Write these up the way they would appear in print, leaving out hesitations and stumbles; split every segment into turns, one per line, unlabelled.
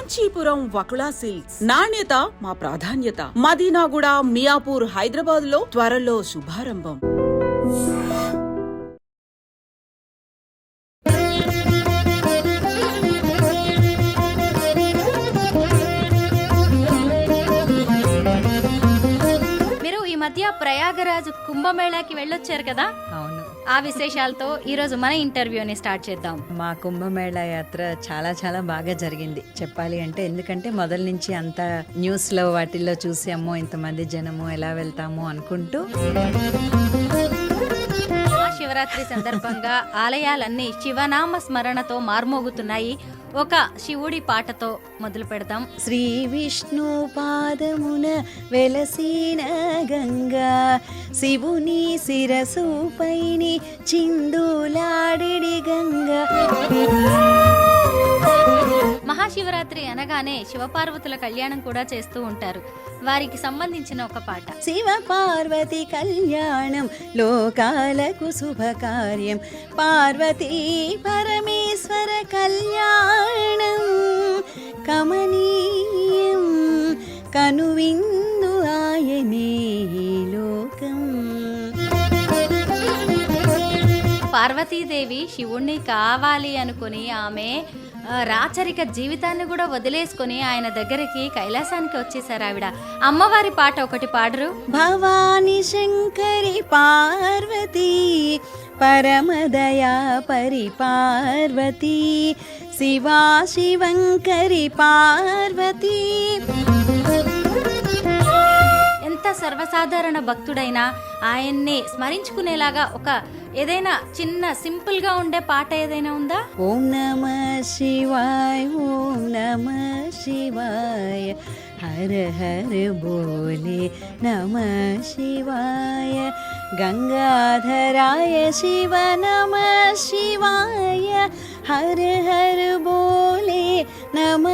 Kanchipuram Vakula silks. నాణ్యత మా ప్రాధాన్యత. మదీనాగూడ, మియాపూర్, హైదరాబాద్ లో త్వరలో శుభారంభం.
మీరు ఈ మధ్య ప్రయాగరాజ్ కుంభమేళాకి వెళ్ళొచ్చారు కదా?
అవును.
ఆ విశేషాలతో ఈరోజు మన ఇంటర్వ్యూని స్టార్ట్ చేద్దాం.
మా కుంభమేళా యాత్ర చాలా చాలా బాగా జరిగింది చెప్పాలి అంటే. ఎందుకంటే మొదల నుంచి అంతా న్యూస్లో వాటిల్లో చూసాము, ఇంతమంది జనము ఎలా వెళ్తాము అనుకుంటూ.
శివరాత్రి సందర్భంగా ఆలయాలన్నీ శివనామ స్మరణతో మార్మోగుతున్నాయి. ఒక శివుడి పాటతో మొదలు పెడదాం.
శ్రీ విష్ణు పాదమున వెలసిన గంగా, శివుని శిరసు పైని చిందులాడిడి గంగా.
మహాశివరాత్రి అనగానే శివపార్వతుల కళ్యాణం కూడా చేస్తూ ఉంటారు. వారికి సంబంధించిన ఒక పాట.
శివ పార్వతి కళ్యాణం లోకాలకు శుభకార్యం, పార్వతీ పరమేశ్వర కళ్యాణం కమనీయం, కనువిందు ఆయనే లోకం.
పార్వతీదేవి శివుణ్ణి కావాలి అనుకుని ఆమె రాచరిక జీవితాన్ని కూడా వదిలేసుకుని ఆయన దగ్గరికి కైలాసానికి వచ్చేసారు ఆవిడ. అమ్మవారి పాట ఒకటి పాడరు?
భవాని శంకరి పార్వతీ పరమదయా పరిపార్వతీ, శివా శివంకరి పార్వతీ.
ఎంత సర్వసాధారణ భక్తుడైనా ఆయన్ని స్మరించుకునేలాగా ఒక ఏదైనా చిన్న సింపుల్ గా ఉండే పాట ఏదైనా ఉందా?
ఓం నమ శివాయ, ఓం నమ శివాయ, హర హర బోలే నమ శివాయ, గంగాధరాయ శివ నమ శివాయ, హర హర బోలే నమ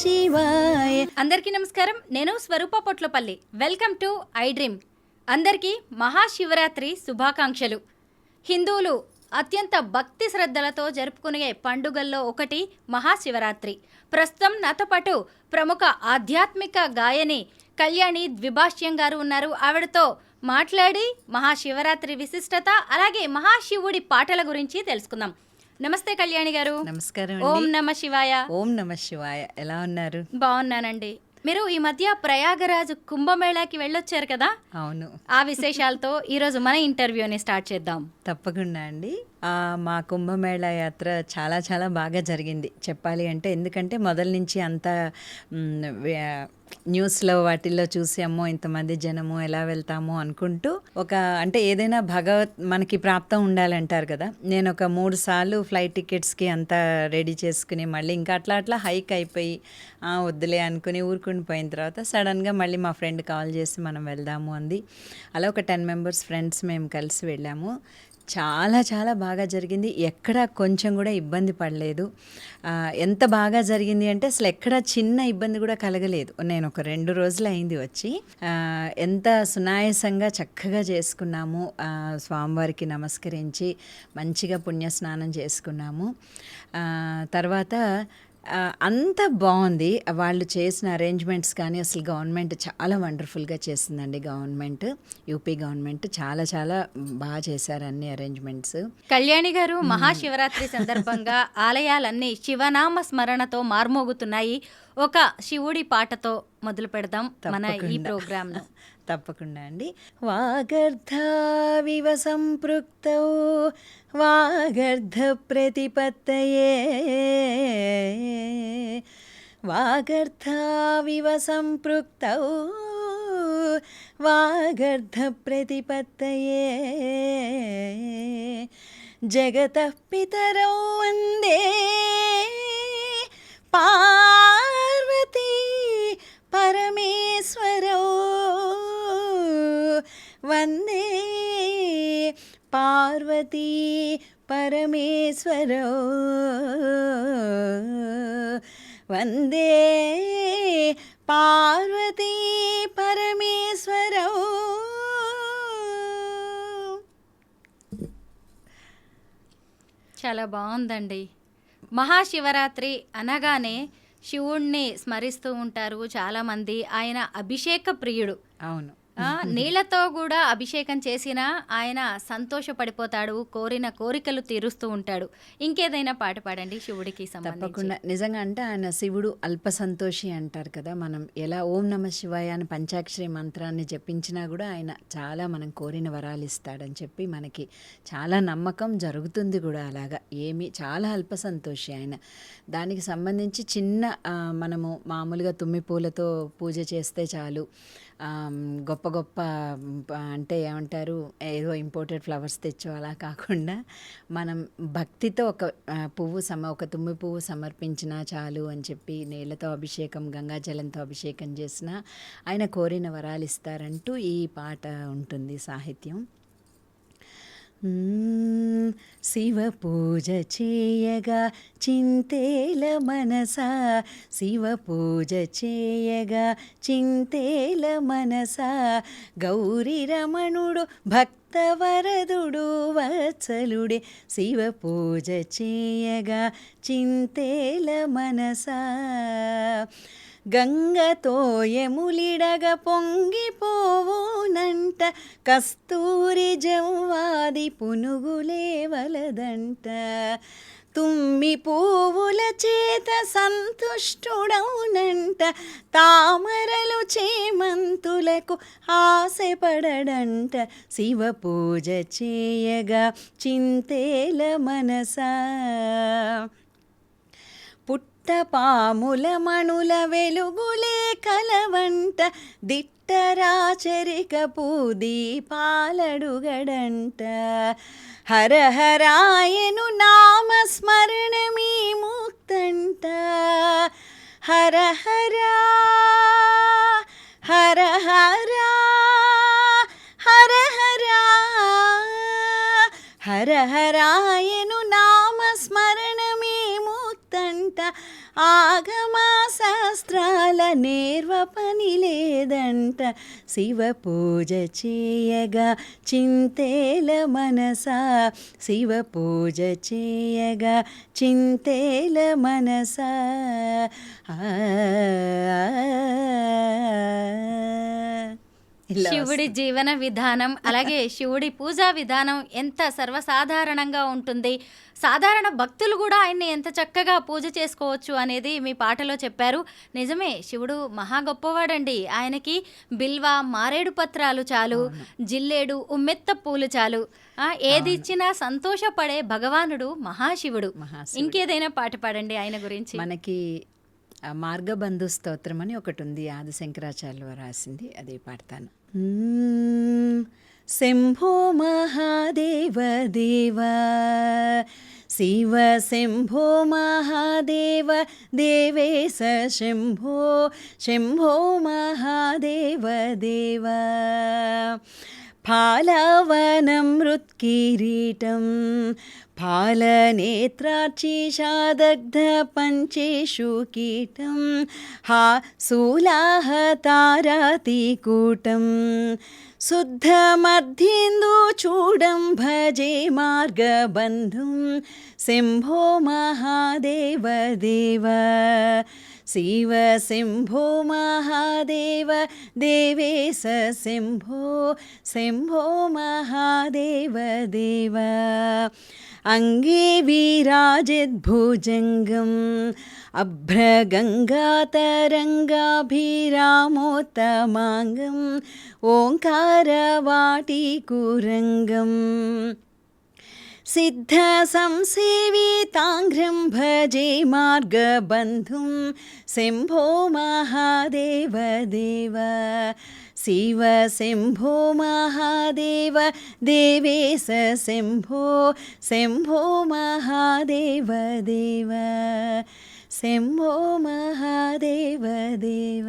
శివాయ.
అందరికీ నమస్కారం. నేను Swaroopa Potlapalli. Welcome to iDream. అందరికీ మహాశివరాత్రి శుభాకాంక్షలు. హిందువులు అత్యంత భక్తి శ్రద్ధలతో జరుపుకునే పండుగల్లో ఒకటి మహాశివరాత్రి. ప్రస్తుతం నాతో పాటు ప్రముఖ ఆధ్యాత్మిక గాయని కళ్యాణి ద్విభాష్యం గారు ఉన్నారు. ఆవిడతో మాట్లాడి మహాశివరాత్రి విశిష్టత అలాగే మహాశివుడి పాటల గురించి తెలుసుకుందాం. నమస్తే కళ్యాణి గారు.
నమస్కారం.
ఓం నమ శివాయ.
ఓం నమ శివాయ. ఎలా ఉన్నారు?
బాగున్నానండి. మీరు ఈ మధ్య ప్రయాగరాజ్ కుంభమేళాకి వెళ్ళొచ్చారు కదా?
అవును.
ఆ విశేషాలతో ఈరోజు మన ఇంటర్వ్యూని స్టార్ట్ చేద్దాం.
తప్పకుండా అండి. మా కుంభమేళా యాత్ర చాలా చాలా బాగా జరిగింది చెప్పాలి అంటే. ఎందుకంటే మొదల నుంచి అంతా న్యూస్లో వాటిల్లో చూసాము, ఇంతమంది జనము ఎలా వెళ్తాము అనుకుంటూ. ఒక అంటే ఏదైనా మనకి ప్రాప్తం ఉండాలంటారు కదా. నేను ఒక 3 సార్లు ఫ్లైట్ టికెట్స్కి అంతా రెడీ చేసుకుని మళ్ళీ ఇంకా అట్లా హైక్ అయిపోయి వద్దులే అనుకుని ఊరుకుని పోయిన తర్వాత సడన్గా మళ్ళీ మా ఫ్రెండ్ కాల్ చేసి మనం వెళ్దాము అంది. అలా ఒక 10 మెంబర్స్ ఫ్రెండ్స్ మేము కలిసి వెళ్ళాము. చాలా చాలా బాగా జరిగింది. ఎక్కడ కొంచెం కూడా ఇబ్బంది పడలేదు. ఎంత బాగా జరిగింది అంటే అసలు ఎక్కడ చిన్న ఇబ్బంది కూడా కలగలేదు. నేను ఒక 2 రోజులు అయింది వచ్చి. ఎంత సునాయాసంగా చక్కగా చేసుకున్నాము. స్వామివారికి నమస్కరించి మంచిగా పుణ్యస్నానం చేసుకున్నాము. తర్వాత అంత బాగుంది. వాళ్ళు చేసిన అరేంజ్మెంట్స్ కానీ అసలు గవర్నమెంట్ చాలా వండర్ఫుల్గా చేసిందండి. యూపీ గవర్నమెంట్ చాలా చాలా బాగా చేశారు అన్ని అరేంజ్మెంట్స్.
కళ్యాణి గారు, మహాశివరాత్రి సందర్భంగా ఆలయాలన్నీ శివనామ స్మరణతో మార్మోగుతున్నాయి. ఒక శివుడి పాటతో మొదలు పెడదాం మన ఈ ప్రోగ్రామ్ ను.
తప్పకుండా అండి. వాగర్ధావివ సంపృక్తౌ వాగర్ధ ప్రతిపత్తయే, వాగర్ధావివ సంపృక్తౌ వాగర్ధ ప్రతిపత్తయే, జగతః పితరౌ వందే పార్వతీ పరమేశ్వరౌ, వందే పార్వతీ పరమేశ్వరౌ, వందే పార్వతీ పరమేశ్వరౌ.
చాలా బాగుందండి. మహాశివరాత్రి అనగానే శివుణ్ణి స్మరిస్తూ ఉంటారు చాలామంది. ఆయన అభిషేక ప్రియుడు.
అవును.
నీళ్లతో కూడా అభిషేకం చేసినా ఆయన సంతోషపడిపోతాడు, కోరిన కోరికలు తీరుస్తూ ఉంటాడు. ఇంకేదైనా పాట పాడండి శివుడికి సంబంధించి.
తప్పకుండా. నిజంగా అంటే ఆయన శివుడు అల్ప సంతోషి అంటారు కదా. మనం ఎలా ఓం నమ శివాయ అని పంచాక్షరి మంత్రాన్ని జపించినా కూడా ఆయన చాలా మనం కోరిన వరాలు ఇస్తాడని చెప్పి మనకి చాలా నమ్మకం, జరుగుతుంది కూడా అలాగా. చాలా అల్ప సంతోషి ఆయన. దానికి సంబంధించి చిన్న మనము మామూలుగా తుమ్మి పూలతో పూజ చేస్తే చాలు. గొప్ప గొప్ప అంటే ఏమంటారు, ఏదో ఇంపోర్టెడ్ ఫ్లవర్స్ తెచ్చో అలా కాకుండా మనం భక్తితో ఒక తుమ్మి పువ్వు సమర్పించినా చాలు అని చెప్పి నీళ్ళతో అభిషేకం, గంగాజలంతో అభిషేకం చేసినా ఆయన కోరిన వరాలు ఇస్తారంటూ ఈ పాట ఉంటుంది సాహిత్యం. శివ పూజ చేయగా చింతేల మనసా, శివ పూజ చేయగా చింతేల మనసా, గౌరీ రమణుడు భక్తవరదుడు వత్సలుడే, శివ పూజ చేయగా చింతేల మనసా. గంగతో యములిడగ పొంగిపోవునంట, కస్తూరి జవ్వాది పునుగులే వలదంట, తుమ్మి పువ్వుల చేత సంతుష్టుడౌనంట, తామరలు చేమంతులకు ఆశపడడంట, శివ పూజ చేయగా చింతేల మనసా. పుట్టపాముల మణుల వెలుగులే కలవంట, దిట్టరాచరిక పూదీపాలడుగడంట, హర హరాయను నామస్మరణమీ ముక్తంట, హర హరా హర హరా హర హరా హర హరాయను నామస్మరణమీ ముక్తంట, ఆగమ శాస్త్రాల నేర్వ పని లేదంట, శివ పూజ చేయగా చింతేల మనసా, శివ పూజ చేయగా చింతేల మనసా.
శివుడి జీవన విధానం, అలాగే శివుడి పూజా విధానం ఎంత సర్వసాధారణంగా ఉంటుంది. సాధారణ భక్తులు కూడా ఆయన్ని ఎంత చక్కగా పూజ చేసుకోవచ్చు అనేది మీ పాటలో చెప్పారు. నిజమే, శివుడు మహా గొప్పవాడండి. ఆయనకి బిల్వ, మారేడు పత్రాలు చాలు, జిల్లేడు, ఉమ్మెత్త పూలు చాలు. ఏది ఇచ్చినా సంతోషపడే భగవానుడు మహాశివుడు. ఇంకేదైనా పాట పాడండి ఆయన గురించి.
మనకి మార్గబంధు స్తోత్రం అని ఒకటి ఉంది, ఆది శంకరాచార్యులు రాసింది, అదే పాడతాను. శంభో మహాదేవ దేవ, శివ శంభో మహాదేవ దేవేశ, శంభో శంభో మహాదేవ దేవ, ఫాలవనం మృత్కిరీటం, ఫాలనేత్రాక్షిషాదగ్ధ పంచేషు కీటం, హా శూలాహతారాతికూటం, శుద్ధమధ్యేందు చూడం భజే మార్గబంధుం, శంభో మహాదేవ దేవ, శివ శంభో మహాదేవ దేవేశ, శంభో శంభో మహాదేవ దేవ, అంగే విరాజద్భుజంగం, అభ్రగంగాతరంగాభిరామోత్తమాంగం, ఓంకారవాటికురంగం, సిద్ధ సంసేవితాంఘ్రం భజే మార్గబంధుం, శంభో మహాదేవ దేవ, శివ శంభో మహాదేవ దేవేశ, శంభో శంభో మహాదేవ దేవ, శంభో మహాదేవ దేవ.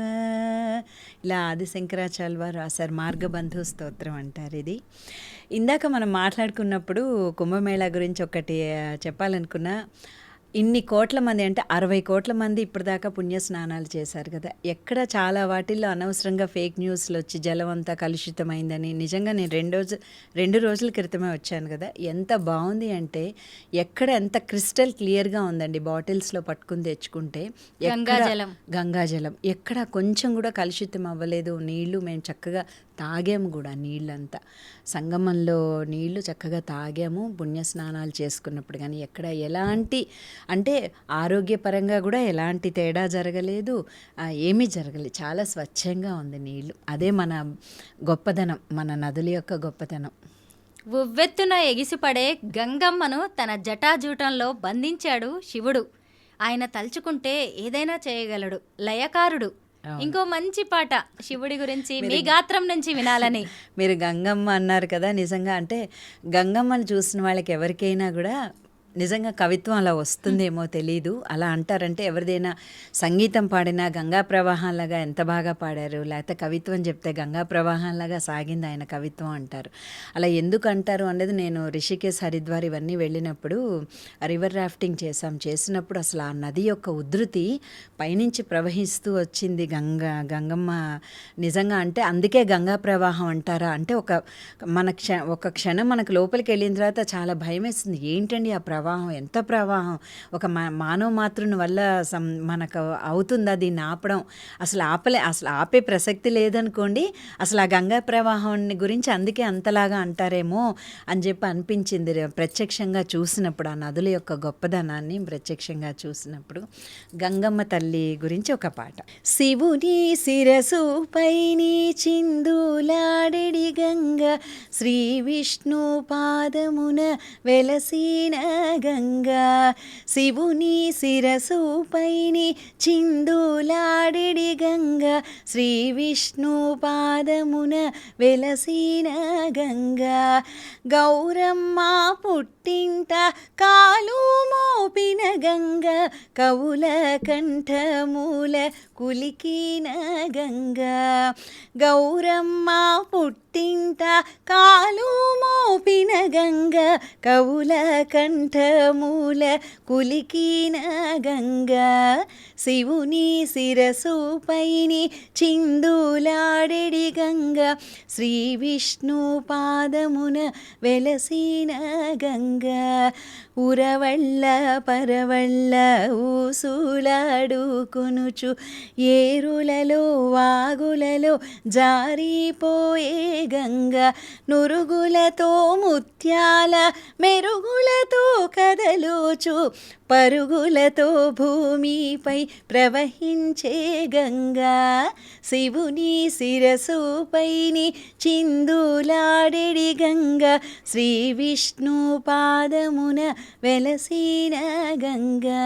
ఇలా ఆది శంకరాచార్యులు వారు రాశారు. మార్గబంధు స్తోత్రం అంటారు ఇది. ఇందాక మనం మాట్లాడుకున్నప్పుడు కుంభమేళా గురించి ఒకటి చెప్పాలనుకున్నా. ఇన్ని కోట్ల మంది అంటే 60 కోట్ల మంది ఇప్పటిదాకా పుణ్య స్నానాలు చేశారు కదా. ఎక్కడ చాలా వాటిల్లో అనవసరంగా ఫేక్ న్యూస్లు వచ్చి జలం అంతా కలుషితమైందని. నిజంగా నేను 2 రోజుల క్రితమే వచ్చాను కదా, ఎంత బాగుంది అంటే ఎక్కడ ఎంత క్రిస్టల్ క్లియర్గా ఉందండి. బాటిల్స్లో పట్టుకుని తెచ్చుకుంటే గంగాజలం ఎక్కడ కొంచెం కూడా కలుషితం అవ్వలేదు. నీళ్లు మేము చక్కగా తాగాము కూడా, నీళ్ళంతా సంగమంలో నీళ్లు చక్కగా తాగాము పుణ్యస్నానాలు చేసుకున్నప్పుడు. కానీ ఎక్కడ ఎలాంటి అంటే ఆరోగ్యపరంగా కూడా ఎలాంటి తేడా జరగలేదు, ఏమీ జరగలేదు. చాలా స్వచ్ఛంగా ఉంది నీళ్లు. అదే మన గొప్పదనం, మన నదుల యొక్క గొప్పతనం.
ఉవ్వెత్తున ఎగిసిపడే గంగమ్మను తన జటాజూటంలో బంధించాడు శివుడు. ఆయన తలుచుకుంటే ఏదైనా చేయగలడు, లయకారుడు. ఇంకో మంచి పాట శివుడి గురించి మీ గాత్రం నుంచి వినాలని.
మీరు గంగమ్మ అన్నారు కదా, నిజంగా అంటే గంగమ్మను చూసిన వాళ్ళకి ఎవరికైనా కూడా నిజంగా కవిత్వం అలా వస్తుందేమో తెలీదు. అలా అంటారంటే ఎవరిదైనా సంగీతం పాడినా గంగా ప్రవాహంలాగా ఎంత బాగా పాడారు, లేకపోతే కవిత్వం చెప్తే గంగా ప్రవాహంలాగా సాగింది ఆయన కవిత్వం అంటారు. అలా ఎందుకు అంటారు అనేది, నేను రిషికేశ్, హరిద్వార్ ఇవన్నీ వెళ్ళినప్పుడు రివర్ రాఫ్టింగ్ చేసినప్పుడు అసలు ఆ నది యొక్క ఉధృతి పైనుంచి ప్రవహిస్తూ వచ్చింది గంగమ్మ. నిజంగా అంటే అందుకే గంగా ప్రవాహం అంటారా అంటే ఒక క్షణం మనకు లోపలికి వెళ్ళిన తర్వాత చాలా భయం వేస్తుంది. ఏంటండి ఆ ప్రవాహం, ఎంత ప్రవాహం, ఒక మానవ మాతృని వల్ల మనకు అవుతుందా దీన్ని ఆపడం? అసలు ఆపే ప్రసక్తి లేదనుకోండి. అసలు ఆ గంగా ప్రవాహం గురించి అందుకే అంతలాగా అంటారేమో అని చెప్పి అనిపించింది ప్రత్యక్షంగా చూసినప్పుడు. ఆ నదుల యొక్క గొప్పదనాన్ని ప్రత్యక్షంగా చూసినప్పుడు. గంగమ్మ తల్లి గురించి ఒక పాట. శివుని శిరసు పైని చిందులాడెడి గంగ, శ్రీ విష్ణు పాదమున వెలసిన గంగా. శివుని శిరసు పైని చిందులాడెడి గంగా, శ్రీ విష్ణు పాదమున వెలసిన గంగా. గౌరమ్మ పుట్టింట కాలు మోపిన గంగ, కవుల కంఠమూల కులికిన గంగా. గౌరమ్మ పుట్టింట కాలు మోపిన గంగ, కవుల కంఠమూల కులికిన గంగా. శివుని శిరసు పైని చిందులాడెడి గంగా, శ్రీ విష్ణు పాదమున వెలసిన గంగా. ఉరవళ్ళ పరవళ్ళ ఊసులాడుకొనుచు, ఏరులలో వాగులలో జారిపోయే గంగా. నురుగులతో ముత్యాల మెరుగులతో కదలుచు, పరుగులతో భూమిపై ప్రవహించే గంగా. శివుని శిరసు పైని చిందులాడెడి గంగా, శ్రీ విష్ణు పాదమున వెలసిన గంగా.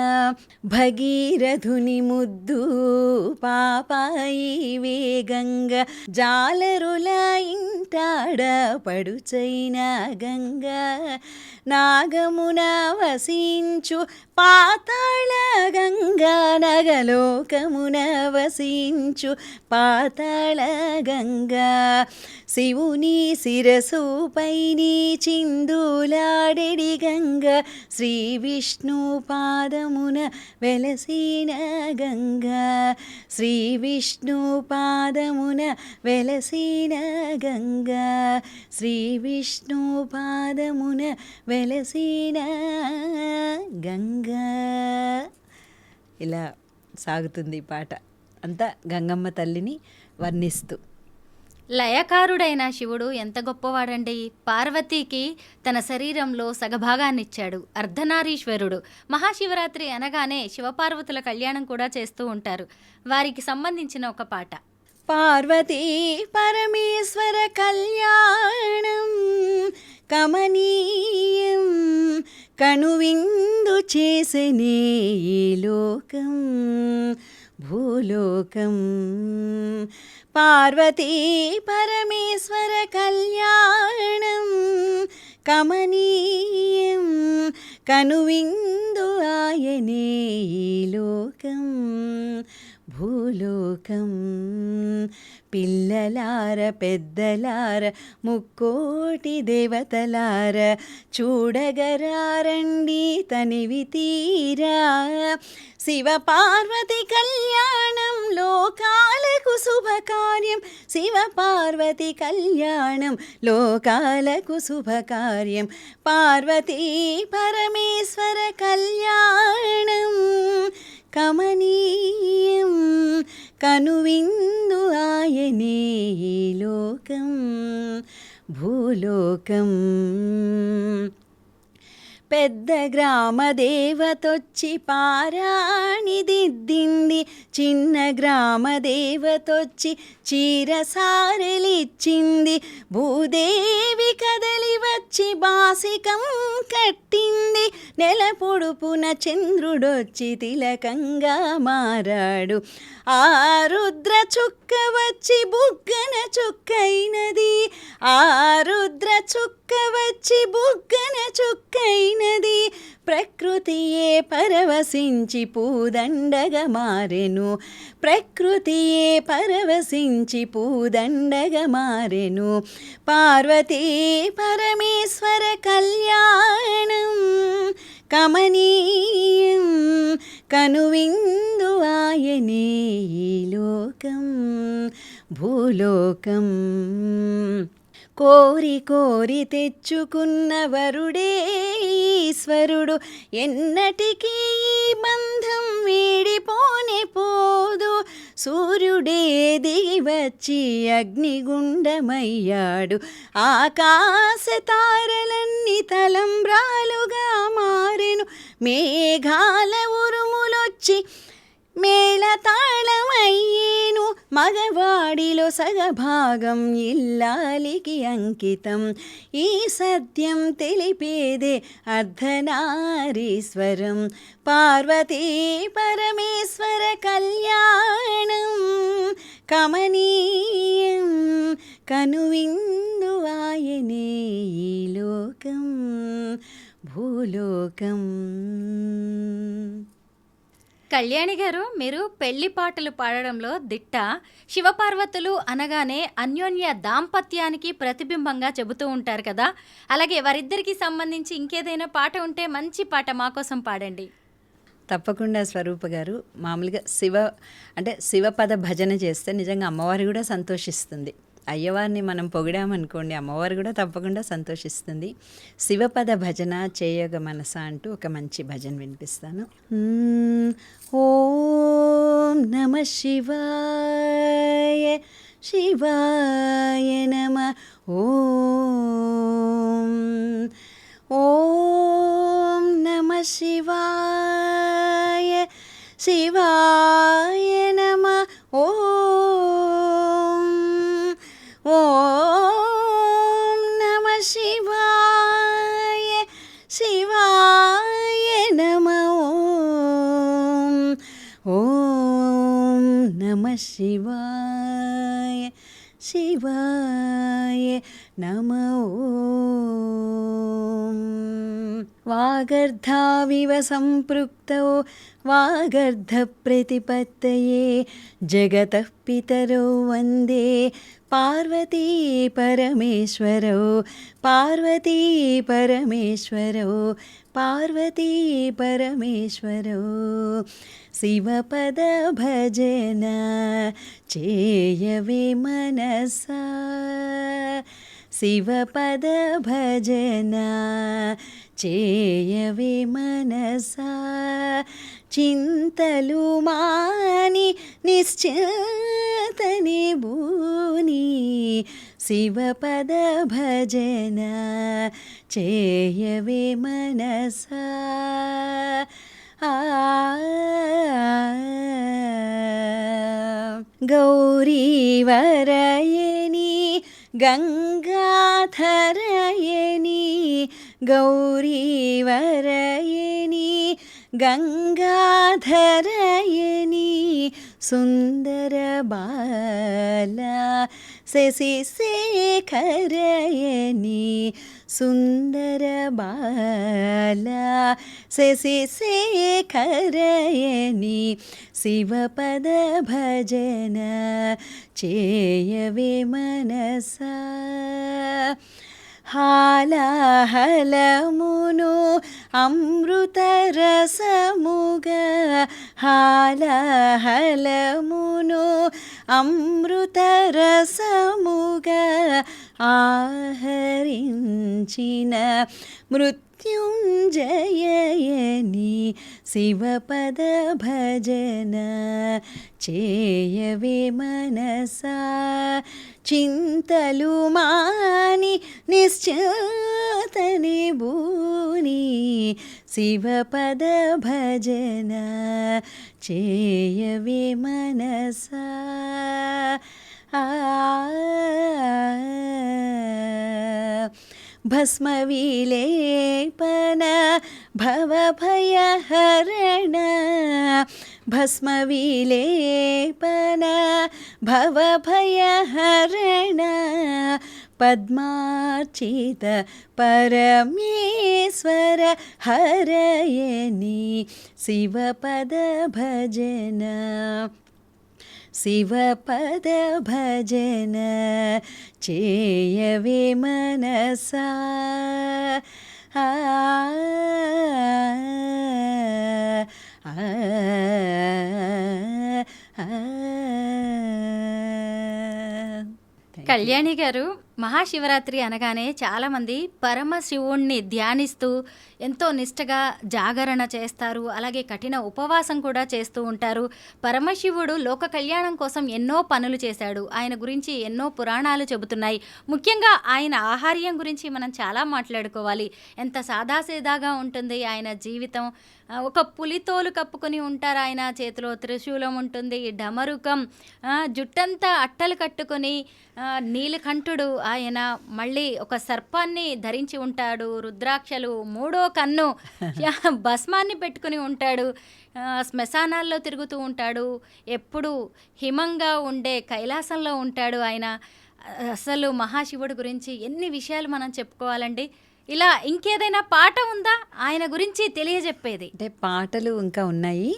భగీరథుని ముద్దు పాపాయి వేగంగా, జాలరుల ఇంటాడ పడుచైన గంగా. నాగమున వసించు పాతాళ గంగా, నగలోకమున వసించు పాతాళ గంగా. శివుని శిరసు పైని చిందులాడెడి గంగా, శ్రీ విష్ణు పాదమున వెలసిన గంగా. శ్రీ విష్ణు పాదమున వెలసిన గంగా. శ్రీ విష్ణు పాదమున వెలసిన గంగా. ఇలా సాగుతుంది ఈ పాట అంతా గంగమ్మ తల్లిని వర్ణిస్తూ.
లయకారుడైన శివుడు ఎంత గొప్పవాడండి. పార్వతీకి తన శరీరంలో సగభాగాన్నిచ్చాడు. అర్ధనారీశ్వరుడు. మహాశివరాత్రి అనగానే శివపార్వతుల కళ్యాణం కూడా చేస్తూ ఉంటారు. వారికి సంబంధించిన ఒక పాట.
పార్వతీ పరమేశ్వర కళ్యాణం కమనీయం, కనువిందు చేసెనే ఈ లోకం భూలోకం. పార్వతీ పరమేశ్వర కళ్యాణం కమనీయం, కనువిందు ఆయనే ఈ లోకం భూలోకం. భూలోకం. పిల్లలార పెద్దలార ముక్కోటి దేవతలార చూడగరారండి తనివి తీరా. శివ పార్వతి కళ్యాణం లోకాలకు శుభకార్యం. శివ పార్వతి కళ్యాణం లోకాలకు శుభకార్యం. పార్వతీ పరమేశ్వర కళ్యాణం కమనీయం. కనువిందు ఆయనే ఈ లోకం భూలోకం. పెద్ద గ్రామ దేవతొచ్చి పారాణి దిద్దింది. చిన్న గ్రామ దేవతొచ్చి చీర సారెలిచ్చింది. భూదేవి కదలి వచ్చి బాసికం కట్టింది. నెల పొడుపున చంద్రుడొచ్చి తిలకంగా మారాడు. ఆ రుద్ర చుక్క వచ్చి బుగ్గన చుక్కైనది. ఆ రుద్ర చుక్క వచ్చి బుగ్గన చుక్కైనది. ప్రకృతియే పరవశించి పూదండగా మారెను. ప్రకృతియే పరవశించి పూదండగా మారెను. పార్వతీ పరమేశ్వర కళ్యాణం కమనీయం. కనువిందు ఆయనే ఈ లోకం భూలోకం. కోరి కోరి తెచ్చుకున్న వరుడే ఈశ్వరుడు. ఎన్నటికీ ఈ బంధం వీడిపోనే పోదు. సూర్యుడే దిగి వచ్చి అగ్నిగుండమయ్యాడు. ఆకాశ తారలన్నీ తలంబ్రాలుగా మారెను. మేఘాల ఉరుములొచ్చి మేళతాళమయ్యేను. మగవాడిలో సగభాగం ఇల్లాలికి అంకితం. ఈ సత్యం తెలిపేదే అర్ధనారీశ్వరం. పార్వతీ పరమేశ్వర కళ్యాణం కమనీయం. కనువిందు ఆయనే ఈ లోకం భూలోకం.
కళ్యాణి గారు, మీరు పెళ్లి పాటలు పాడడంలో దిట్ట. శివపార్వతులు అనగానే అన్యోన్య దాంపత్యానికి ప్రతిబింబంగా చెబుతూ ఉంటారు కదా. అలాగే వారిద్దరికి సంబంధించి ఇంకేదైనా పాట ఉంటే మంచి పాట మా కోసం పాడండి.
తప్పకుండా స్వరూప గారు. మామూలుగా శివపద భజన చేస్తే నిజంగా అమ్మవారు కూడా సంతోషిస్తుంది. అయ్యవారిని మనం పొగిడామనుకోండి, అమ్మవారు కూడా తప్పకుండా సంతోషిస్తుంది. శివపద భజన చేయగ మనస అంటూ ఒక మంచి భజన వినిపిస్తాను. ఓం నమ శివాయ శివాయ నమ. ఓం నమ శివాయ శివాయ నమ. ఓం నమ శివాయ శివాయ నమ. ఓం నమ శివాయ శివాయ నమ. వాగర్ధావివ సంపృక్తౌ వాగర్ధ ప్రతిపత్తయే జగతః పితరౌ వందే పార్వతీ పరమేశ్వరౌ. పార్వతీ పరమేశ్వరౌ పార్వతీ పరమేశ్వరౌ. శివపద భజన చేయవే మనసా. శివపద భజన చేయవే మనసా. చింతలు మాని నిశ్చింతని భూని. శివపద భజన చేయవే మనసా. గౌరీవరయని గంగాధరయని. గౌరీవరయని గంగాధరయని సుందర బాల శశిశేఖరయని సుందర బాల శశిశేఖరయని శివపద భజన చేయవే మనసా హాలాహలమును అమృతరసముగా హాలాహలమును అమృతరసముగా ఆహరించిన మృత్యుంజయని శివపద భజన చేయవే మనసా చింతలు మాని నిశ్చతని భూని శివపద భజన చేయవే మనసా భస్మ విలేపన భవభయహరణ భస్మ విలేపన భవభయహరణ పద్మార్చిత పరమేశ్వర హరయని శివపద భజన శివపద భజన చేయవే మనసా
కళ్యాణి గారు, మహాశివరాత్రి అనగానే చాలామంది పరమశివుణ్ణి ధ్యానిస్తూ ఎంతో నిష్టగా జాగరణ చేస్తారు, అలాగే కఠిన ఉపవాసం కూడా చేస్తూ ఉంటారు. పరమశివుడు లోక కళ్యాణం కోసం ఎన్నో పనులు చేశాడు. ఆయన గురించి ఎన్నో పురాణాలు చెబుతున్నాయి. ముఖ్యంగా ఆయన ఆహార్యం గురించి మనం చాలా మాట్లాడుకోవాలి. ఎంత సాదాసీదాగా ఉంటుంది ఆయన జీవితం. ఒక పులితోలు కప్పుకొని ఉంటారు, ఆయన చేతిలో త్రిశూలం ఉంటుంది, డమరుకం, జుట్టంతా అట్టలు కట్టుకొని నీలకంఠుడు ఆయన, మళ్ళీ ఒక సర్పాన్ని ధరించి ఉంటాడు, రుద్రాక్షలు, మూడో కన్ను, భస్మాన్ని పెట్టుకుని ఉంటాడు, శ్మశానాల్లో తిరుగుతూ ఉంటాడు, ఎప్పుడు హిమంగా ఉండే కైలాసంలో ఉంటాడు ఆయన. అసలు మహాశివుడు గురించి ఎన్ని విషయాలు మనం చెప్పుకోవాలండి. ఇలా ఇంకేదైనా పాట ఉందా ఆయన గురించి తెలియజెప్పేది?
అంటే పాటలు ఇంకా ఉన్నాయి.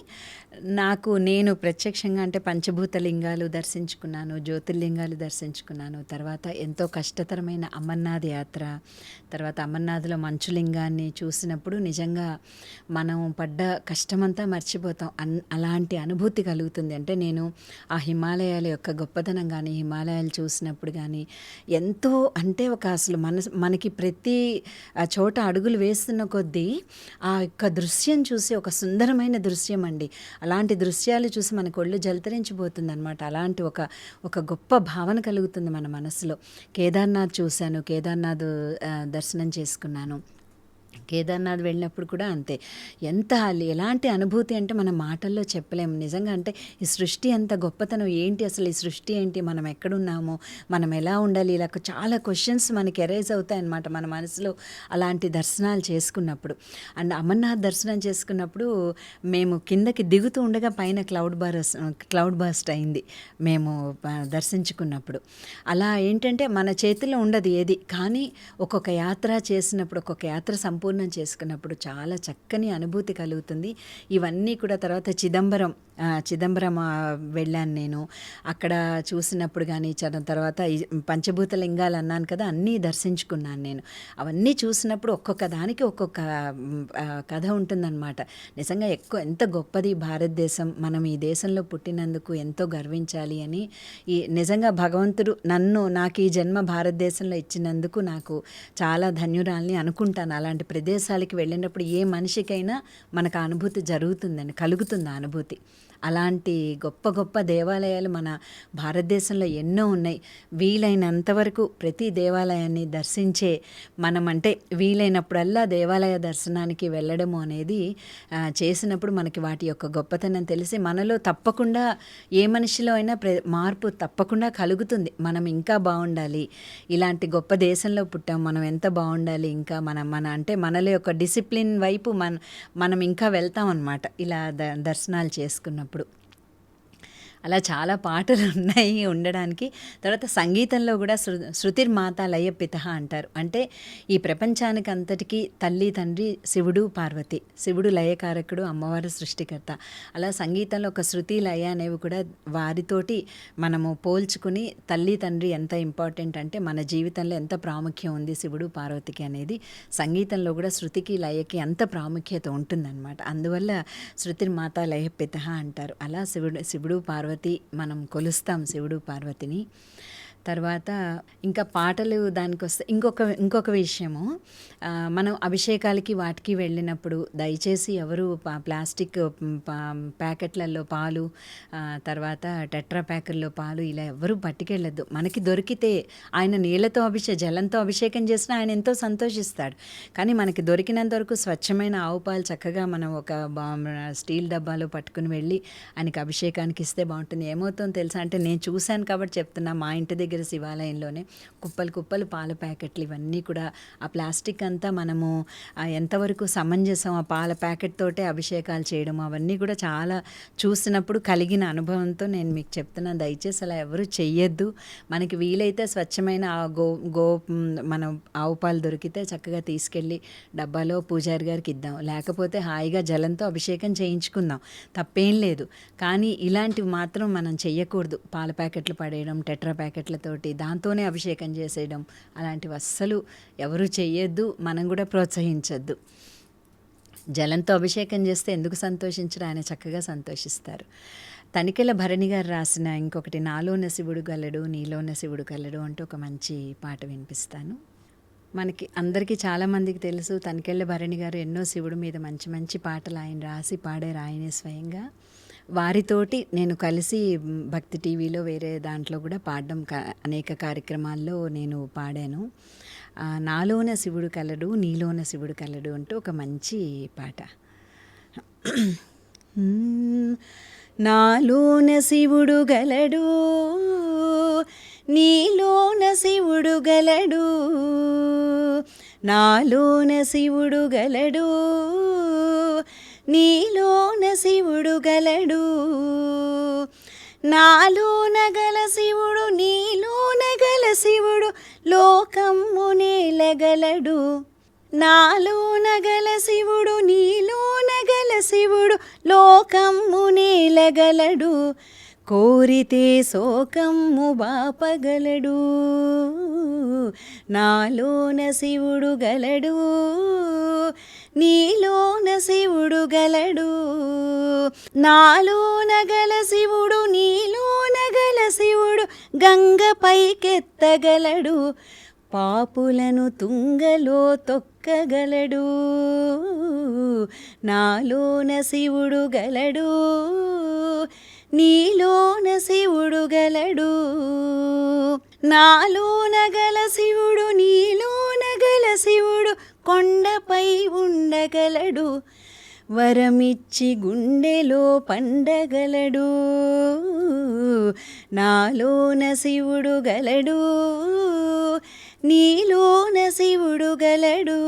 నేను ప్రత్యక్షంగా అంటే పంచభూత లింగాలు దర్శించుకున్నాను, జ్యోతిర్లింగాలు దర్శించుకున్నాను. తర్వాత ఎంతో కష్టతరమైన అమర్నాథ్ యాత్ర, తర్వాత అమర్నాథ్లో మంచులింగాన్ని చూసినప్పుడు నిజంగా మనం పడ్డ కష్టమంతా మర్చిపోతాం. అలాంటి అనుభూతి కలుగుతుంది. అంటే నేను ఆ హిమాలయాల యొక్క గొప్పతనం కానీ, హిమాలయాలు చూసినప్పుడు కానీ ఎంతో, అంటే ఒక అసలు మనకి ప్రతి చోట అడుగులు వేస్తున్న కొద్దీ ఆ యొక్క దృశ్యం చూసి, ఒక సుందరమైన దృశ్యం అండి, అలాంటి దృశ్యాలు చూసి మనకు ఒళ్ళు జలతరించిపోతుంది అనమాట. అలాంటి ఒక గొప్ప భావన కలుగుతుంది మన మనసులో. కేదార్నాథ్ చూశాను, కేదార్నాథ్ దర్శనం చేసుకున్నాను. కేదార్నాథ్ వెళ్ళినప్పుడు కూడా అంతే. ఎలాంటి అనుభూతి అంటే మనం మాటల్లో చెప్పలేము నిజంగా. అంటే ఈ సృష్టి అంత గొప్పతనం ఏంటి, అసలు ఈ సృష్టి ఏంటి, మనం ఎక్కడున్నాము, మనం ఎలా ఉండాలి, ఇలా చాలా క్వశ్చన్స్ మనకి ఎరైజ్ అవుతాయి అన్నమాట మన మనసులో అలాంటి దర్శనాలు చేసుకున్నప్పుడు. అండ్ అమర్నాథ్ దర్శనం చేసుకున్నప్పుడు మేము కిందకి దిగుతూ ఉండగా పైన క్లౌడ్ బర్స్ట్ అయింది మేము దర్శించుకున్నప్పుడు. అలా ఏంటంటే మన చేతిలో ఉండదు ఏది, కానీ ఒక్కొక్క యాత్ర చేసినప్పుడు, ఒక్కొక్క యాత్ర సంపూర్ణం చేసుకున్నప్పుడు చాలా చక్కని అనుభూతి కలుగుతుంది. ఇవన్నీ కూడా తర్వాత చిదంబరం వెళ్ళాను నేను. అక్కడ చూసినప్పుడు కానీ తర్వాత పంచభూత లింగాలు అన్నాను కదా, అన్నీ దర్శించుకున్నాను నేను. అవన్నీ చూసినప్పుడు ఒక్కొక్క దానికి ఒక్కొక్క కథ ఉంటుందన్నమాట. నిజంగా ఎంత గొప్పది భారతదేశం, మనం ఈ దేశంలో పుట్టినందుకు ఎంతో గర్వించాలి అని నిజంగా భగవంతుడు నాకు ఈ జన్మ భారతదేశంలో ఇచ్చినందుకు నాకు చాలా ధన్యురాల్ని అనుకుంటాను. అలాంటి ప్రదేశాలకి వెళ్ళినప్పుడు ఏ మనిషికైనా మనకు ఆ అనుభూతి కలుగుతుంది ఆ అనుభూతి. అలాంటి గొప్ప గొప్ప దేవాలయాలు మన భారతదేశంలో ఎన్నో ఉన్నాయి. వీలైనంత వరకు ప్రతి దేవాలయాన్ని దర్శించే అంటే వీలైనప్పుడల్లా దేవాలయ దర్శనానికి వెళ్ళడము అనేది చేసినప్పుడు మనకి వాటి యొక్క గొప్పతనం తెలిసి మనలో తప్పకుండా ఏ మనిషిలో అయినా మార్పు తప్పకుండా కలుగుతుంది. మనం ఇంకా బాగుండాలి, ఇలాంటి గొప్ప దేశంలో పుట్టాం, మనం ఎంత బాగుండాలి, ఇంకా అంటే మనలో యొక్క డిసిప్లిన్ వైపు మనం ఇంకా వెళ్తాం అన్నమాట ఇలా దర్శనాలు చేసుకున్నప్పుడు. అలా చాలా పాటలు ఉన్నాయి ఉండడానికి. తర్వాత సంగీతంలో కూడా శృతిర్మాత లయ పితః అంటారు. అంటే ఈ ప్రపంచానికి అంతటికీ తల్లి తండ్రి శివుడు పార్వతి. శివుడు లయకారకుడు, అమ్మవారు సృష్టికర్త. అలా సంగీతంలో ఒక శృతి లయ అనేవి కూడా వారితోటి మనము పోల్చుకుని తల్లి తండ్రి ఎంత ఇంపార్టెంట్ అంటే మన జీవితంలో ఎంత ప్రాముఖ్యం ఉంది శివుడు పార్వతికి అనేది సంగీతంలో కూడా శృతికి లయకి అంత ప్రాముఖ్యత ఉంటుందన్నమాట. అందువల్ల శృతిర్మాత లయ పితః అంటారు. అలా శివుడు పార్వతి మనం కొలుస్తాం శివుడు పార్వతిని. తర్వాత ఇంకా పాటలు దానికి వస్తే ఇంకొక విషయము, మనం అభిషేకాలకి వాటికి వెళ్ళినప్పుడు దయచేసి ఎవరు ప్లాస్టిక్ ప్యాకెట్లలో పాలు, తర్వాత టెట్రా ప్యాకుల్లో పాలు ఇలా ఎవరు పట్టుకెళ్ళద్దు. మనకి దొరికితే ఆయన నీళ్లతో జలంతో అభిషేకం చేసినా ఆయన ఎంతో సంతోషిస్తాడు. కానీ మనకి దొరికినంత వరకు స్వచ్ఛమైన ఆవు పాలు చక్కగా మనం ఒక స్టీల్ డబ్బాలో పట్టుకుని వెళ్ళి ఆయనకి అభిషేకానికి ఇస్తే బాగుంటుంది. ఏమవుతుందో తెలుసా అంటే, నేను చూశాను కాబట్టి చెప్తున్నా, మా ఇంటి దగ్గర శివాలయంలోనే కుప్పలు పాల ప్యాకెట్లు ఇవన్నీ కూడా ఆ ప్లాస్టిక్ అంతా మనము ఎంతవరకు సమంజసం, ఆ పాల ప్యాకెట్ తోటే అభిషేకాలు చేయడం అవన్నీ కూడా చాలా చూసినప్పుడు కలిగిన అనుభవంతో నేను మీకు చెప్తున్నాను. దయచేసి అలా ఎవరు చెయ్యొద్దు. మనకి వీలైతే స్వచ్ఛమైన మనం ఆవు పాలు దొరికితే చక్కగా తీసుకెళ్ళి డబ్బాలో పూజారి గారికి ఇద్దాం, లేకపోతే హాయిగా జలంతో అభిషేకం చేయించుకుందాం, తప్పేం లేదు. కానీ ఇలాంటివి మాత్రం మనం చెయ్యకూడదు. పాల ప్యాకెట్లు పడేయడం, టెట్రా ప్యాకెట్లతోటి దాంతోనే అభిషేకం చేసేయడం అలాంటివి అస్సలు ఎవరు చెయ్యొద్దు, మనం కూడా ప్రోత్సహించొద్దు. జలంతో అభిషేకం చేస్తే ఎందుకు సంతోషించరు, ఆయన చక్కగా సంతోషిస్తారు. తనికెళ్ళ భరణి గారు రాసిన ఇంకొకటి, నాలోన శివుడు గలడు నీలోన శివుడు కలడు అంటూ ఒక మంచి పాట వినిపిస్తాను. మనకి అందరికీ చాలామందికి తెలుసు, తనికెళ్ళ భరణి గారు ఎన్నో శివుడి మీద మంచి మంచి పాటలు ఆయన రాసి పాడారు ఆయనే స్వయంగా. వారితోటి నేను కలిసి భక్తి టీవీలో వేరే దాంట్లో కూడా పాడడం అనేక కార్యక్రమాల్లో నేను పాడాను. నాలోన శివుడు కలడు నీలోన శివుడు కలడు అంటూ ఒక మంచి పాట. నాలోన శివుడు గలడు నీలోన శివుడు గలడు, నాలోన శివుడు గలడు నీలోన శివుడు గలడు, నాలోన గల శివుడు నీలోన గల శివుడు లోకమ్ము నేలగలడు, నాలోన గల శివుడు నీలోన గల శివుడు లోకమ్ము నేలగలడు, కోరితే శోకమ్ము బాపగలడు, నాలోన శివుడు గలడు నీలోన శివుడు గలడు, నాలోన గల శివుడు నీలోన గల శివుడు గంగ పైకెత్తగలడు, పాపులను తుంగలో తొక్కగలడు, నాలోన శివుడు గలడు నీలోన శివుడు గలడు, నాలోన గల శివుడు నీలోన గల శివుడు కొండపై ఉండగలడు, వరమిచ్చి గుండెలో పండగలడు, నాలోన శివుడు గలడు నీలోన శివుడు గలడు,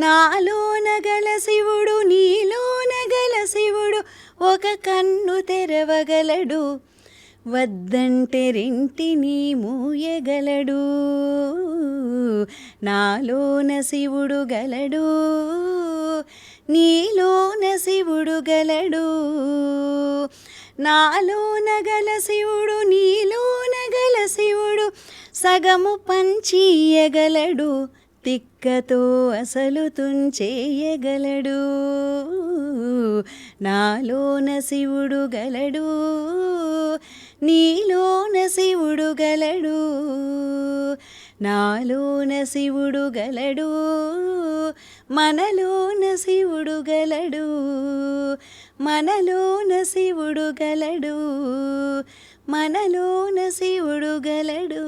నాలోన గల శివుడు నీలోన గల శివుడు ఒక కన్ను తెరవగలడు, వద్దంటే రెంటిని మూయగలడు, నాలోన శివుడు గలడు నీలోన శివుడు గలడు, నాలోన గల శివుడు నీలోన గల శివుడు సగము పంచియగలడు, తిక్కతో అసలు తుంచేయగలడు, నాలోన శివుడు గలడు నీలోన శివుడు గలడు, నాలోన శివుడు గలడు మనలోన శివుడు గలడు, మనలోన శివుడు గలడు, మనలోన శివుడు గలడు.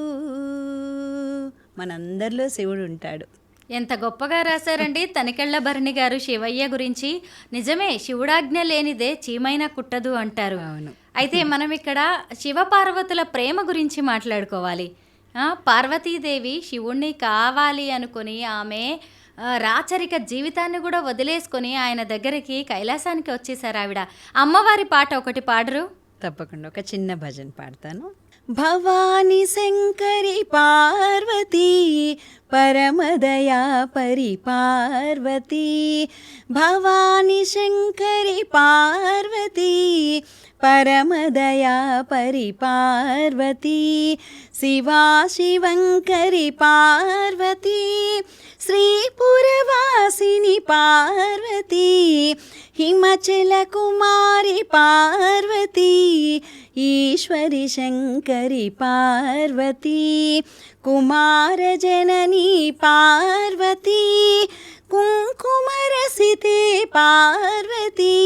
మనందరిలో శివుడు ఉంటాడు.
ఎంత గొప్పగా రాశారండి తనికెళ్ళ భరణి గారు శివయ్య గురించి. నిజమే, శివుడాజ్ఞ లేనిదే చీమైనా కుట్టదు అంటారు.
అవును.
అయితే మనం ఇక్కడ శివపార్వతుల ప్రేమ గురించి మాట్లాడుకోవాలి. పార్వతీదేవి శివుణ్ణి కావాలి అనుకుని ఆమె రాచరిక జీవితాన్ని కూడా వదిలేసుకొని ఆయన దగ్గరికి కైలాసానికి వచ్చేసారు ఆవిడ. అమ్మవారి పాట ఒకటి పాడరు?
తప్పకుండా ఒక చిన్న భజన పాడతాను. భవాని శంకరి పార్వతీ పరమదయా పరిపార్వతీ, భవాని శంకరి పార్వతీ పరమదయా పరిపార్వతీ, శివా శివంకరి పార్వతీ శ్రీపురవాసిని పార్వతీ, హిమచల కుమారి పార్వతీ ఈశ్వరి శంకరి పార్వతీ, కుమార జననీ పార్వతీ కుంకుమరసితే పార్వతీ,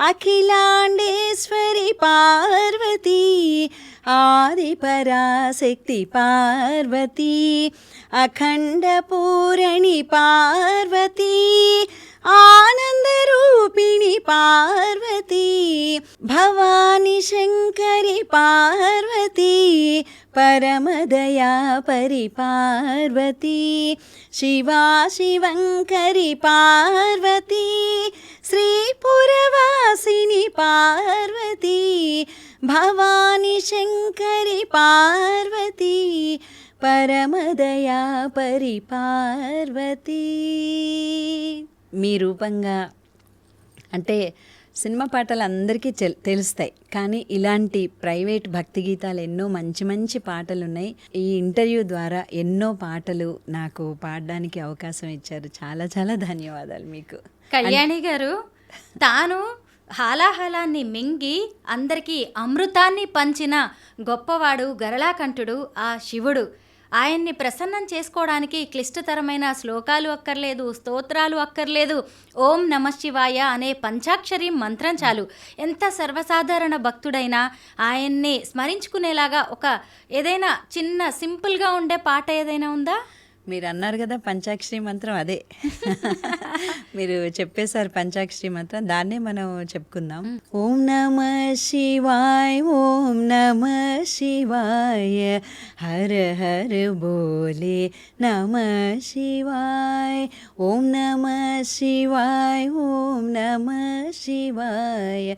అఖిలాండేశ్వరి పార్వతీ ఆదిపరాశక్తి పార్వతీ, అఖండ పూరణి పార్వతీ ఆనందరూపిణి పార్వతీ, భవాని శంకరి పార్వతీ పరమదయా పరిపార్వతీ, శివా శివంకరి పార్వతీ శ్రీపురవాసిని పార్వతీ, భవాని శంకరి పార్వతీ పరమదయా పరిపార్వతీ. మీ రూపంగా అంటే సినిమా పాటలు అందరికీ తెలుస్తాయి, కానీ ఇలాంటి ప్రైవేట్ భక్తి గీతాలు ఎన్నో మంచి మంచి పాటలు ఉన్నాయి. ఈ ఇంటర్వ్యూ ద్వారా ఎన్నో పాటలు నాకు పాడడానికి అవకాశం ఇచ్చారు. చాలా చాలా ధన్యవాదాలు మీకు.
కళ్యాణి గారు, తాను హాలాహలాన్ని మింగి అందరికీ అమృతాన్ని పంచిన గొప్పవాడు గరళాకంఠుడు ఆ శివుడు. ఆయన్ని ప్రసన్నం చేసుకోవడానికి క్లిష్టతరమైన శ్లోకాలు అక్కర్లేదు, స్తోత్రాలు అక్కర్లేదు. ఓం నమః శివాయ అనే పంచాక్షరి మంత్రం చాలు. ఎంత సర్వసాధారణ భక్తుడైనా ఆయన్ని స్మరించుకునేలాగా ఒక ఏదైనా చిన్న సింపుల్గా ఉండే పాట ఏదైనా ఉందా?
మీరు అన్నారు కదా పంచాక్షరి మంత్రం, అదే మీరు చెప్పేశారు పంచాక్షరి మంత్రం, దాన్నే మనం చెప్పుకుందాం. ఓం నమః శివాయ ఓం నమః శివాయ హర హర బోలే నమః శివాయ, ఓం నమః శివాయ ఓం నమః శివాయ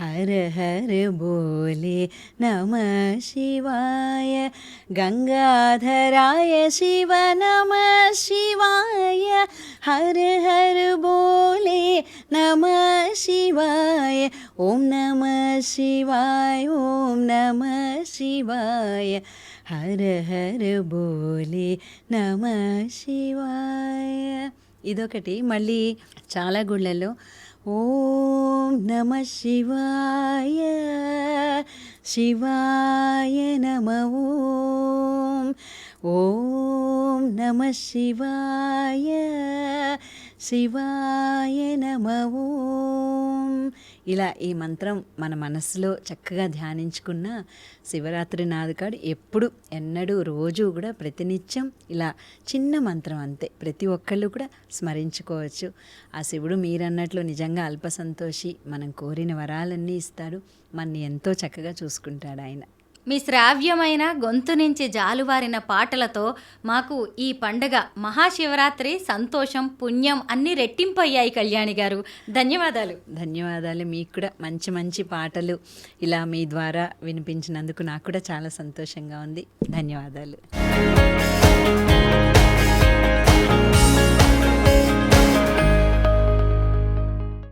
హర హర బోలే నమః శివాయ, గంగాధరాయ శివ నమః శివాయ హర హర బోలే నమః శివాయ, ఓం నమః శివాయ ఓం నమః శివాయ హర హర బోలే నమః శివాయ. ఇదొకటి. మళ్ళీ చాలా గుళ్ళల్లో ఓం నమః శివాయ శివాయ నమః ఓం నమః శివాయ శివాయ నమః, ఇలా ఈ మంత్రం మన మనసులో చక్కగా ధ్యానించుకున్న శివరాత్రి నాదుకాడు ఎప్పుడు ఎన్నడూ రోజు కూడా ప్రతినిత్యం ఇలా చిన్న మంత్రం అంతే ప్రతి ఒక్కళ్ళు కూడా స్మరించుకోవచ్చు. ఆ శివుడు మీరన్నట్లు నిజంగా అల్ప సంతోషి, మనం కోరిన వరాలన్నీ ఇస్తాడు, మనని ఎంతో చక్కగా చూసుకుంటాడు ఆయన.
మీ శ్రావ్యమైన గొంతు నుంచి జాలువారిన పాటలతో మాకు ఈ పండుగ మహాశివరాత్రి సంతోషం పుణ్యం అన్నీ రెట్టింపయ్యాయి కళ్యాణి గారు. ధన్యవాదాలు.
ధన్యవాదాలు. మీకు కూడా మంచి మంచి పాటలు ఇలా మీ ద్వారా వినిపించినందుకు నాకు కూడా చాలా సంతోషంగా ఉంది. ధన్యవాదాలు.